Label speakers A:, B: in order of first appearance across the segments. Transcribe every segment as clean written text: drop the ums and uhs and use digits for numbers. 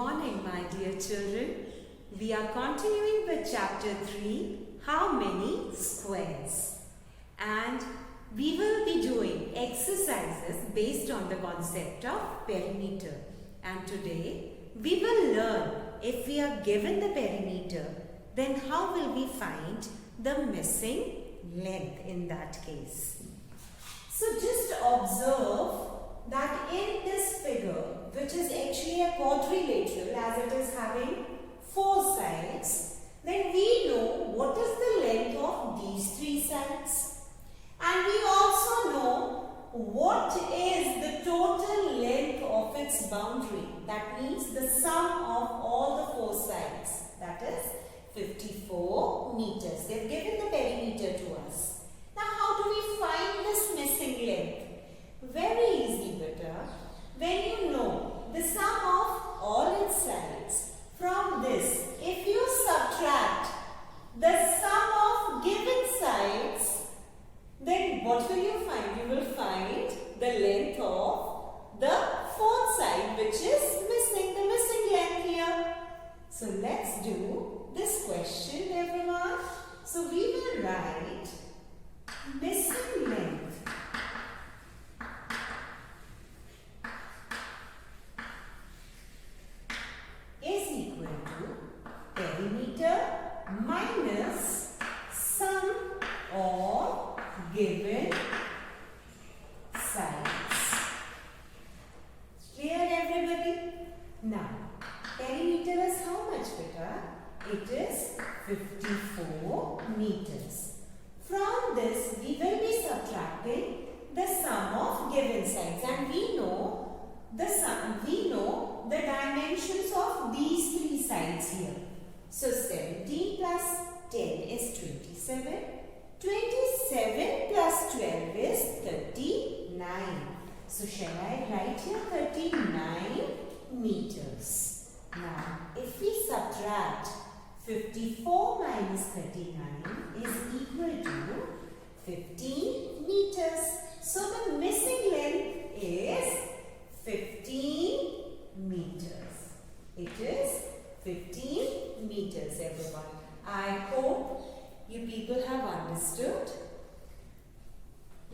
A: morning, my dear children. We are continuing with chapter 3, How Many Squares? And we will be doing exercises based on the concept of perimeter. And today, we will learn if we are given the perimeter, then how will we find the missing length in that case? So just observe that in this figure, which is actually a quadrilateral as it is having 4 sides, then we know what is the length of these 3 sides. And we also know what is the total length of its boundary. That means the sum of all the 4 sides. That is 54 meters. They have given the perimeter to us. Now how do we find this missing length? Very easy, beta. When you know the sum of all its sides from this, if you subtract the sum of given sides, then what will you find? You will find the length of the 4th side, which is missing, the missing length here. So let's do this question, everyone. So we will write missing length is equal to perimeter minus sum of given sides. Clear, everybody? Now, perimeter is how much, beta? It is 54 meters. From this, we will be subtracting the sum of given sides, and we know the dimensions of these 3 sides here. So 17 plus 10 is 27. 27 plus 12 is 39. So shall I write here 39 meters. Now if we subtract 54 minus 39 is equal to 15 meters. So the missing length is 15 meters. It is 15 meters, everyone. I hope you people have understood.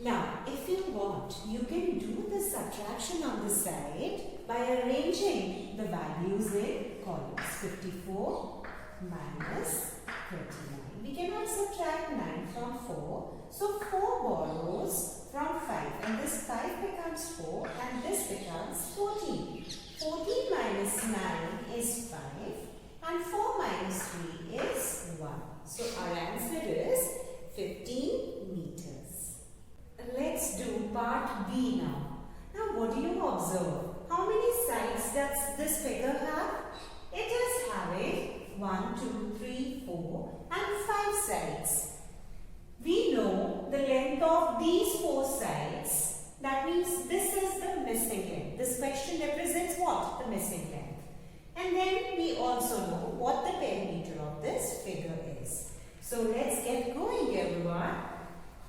A: Now, if you want, you can do the subtraction on the side by arranging the values in columns. 54 minus 39. We cannot subtract 9 from 4. So 4 borrows from 5, and this 5 becomes 4 and this becomes 14. 14 minus 9 is 5 and 4 minus 3 is 1. So our answer is 15 meters. Let's do part B now. Now what do you observe? How many sides does this figure have? It is having 1, 2, 3, 4 and 5 sides. We know the length of these 4 sides. That means this is the missing length. This question represents what? The missing length. And then we also know what the perimeter of this figure is. So let's get going, everyone.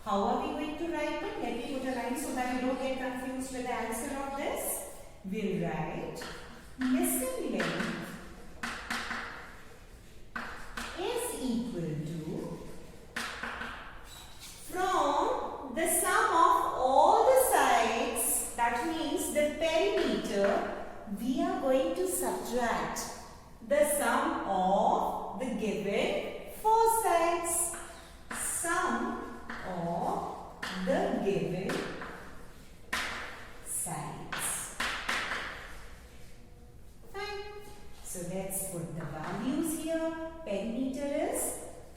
A: How are we going to write it? Let me put a line so that you don't get confused with the answer of this. We'll write missing length is equal to, from the sum of all the sides, that means the perimeter, we are going to subtract the sum of the given 4 sides. Sum of the given sides. Fine. So let's put the values here. Perimeter is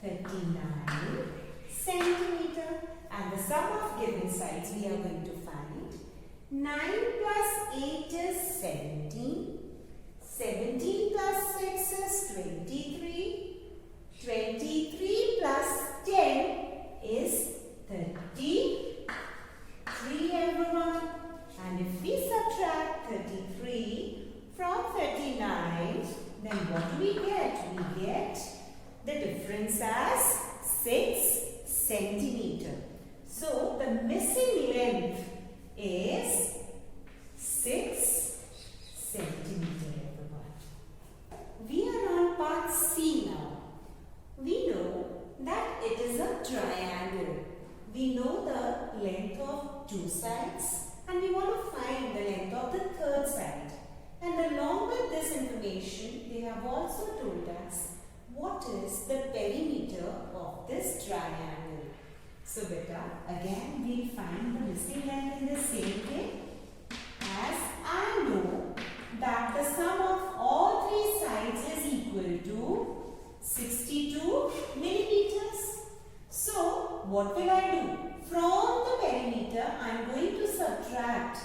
A: 39 centimeter. And the sum of given sides we are going to find. 9 plus 8 is 17. 17 plus 6 is 23. 23 plus 10 is 33, everyone. And if we subtract 33 from 39, then what do we get? We get the difference as 6 centimeter. So the missing length is 6 centimeter, everyone. two sides and we want to find the length of the third side. And along with this information, they have also told us what is the perimeter of this triangle. So beta, again we'll find the missing length in the same way. As I know that the sum of all three sides is equal to 62 millimeters. So what will I do? From the perimeter, I am going to subtract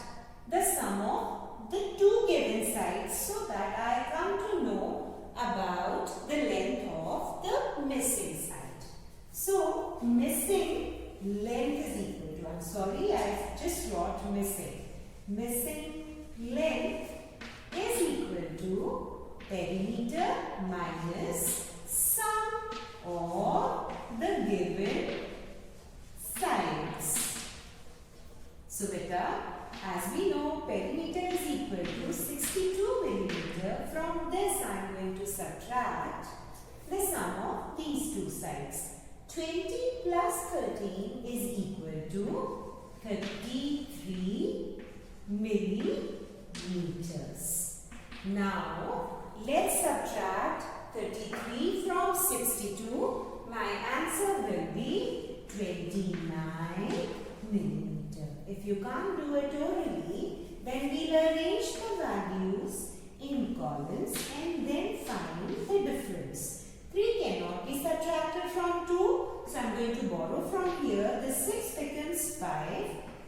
A: the sum of the two given sides so that I come to know about the length of the missing side. So, missing length is equal to, I'm sorry, I just wrote missing. Missing length is equal to perimeter minus sum of the given sides. So beta, as we know, perimeter is equal to 62 millimeter. From this I am going to subtract the sum of these two sides. 20 plus 13 is equal to 33 millimeters. Now, let's subtract 33 from 62. My answer will be 29 millimeter. If you can't do it orally, then we'll arrange the values in columns and then find the difference. 3 cannot be subtracted from 2. So I'm going to borrow from here. The 6 becomes 5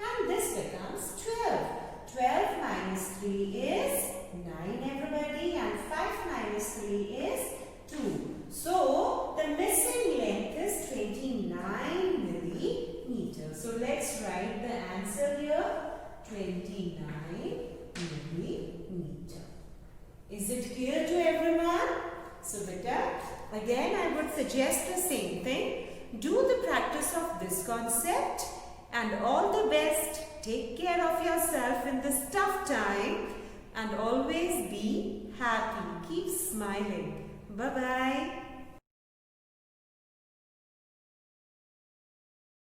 A: and this becomes 12. 12 minus 3 is 9 everybody and 5 minus 3 is 2. So the missing length is 29 millimeters. So let's write the answer here, 29 millimeter. Is it clear to everyone? So beta, again I would suggest the same thing. Do the practice of this concept and all the best. Take care of yourself in this tough time and always be happy. Keep smiling. Bye-bye.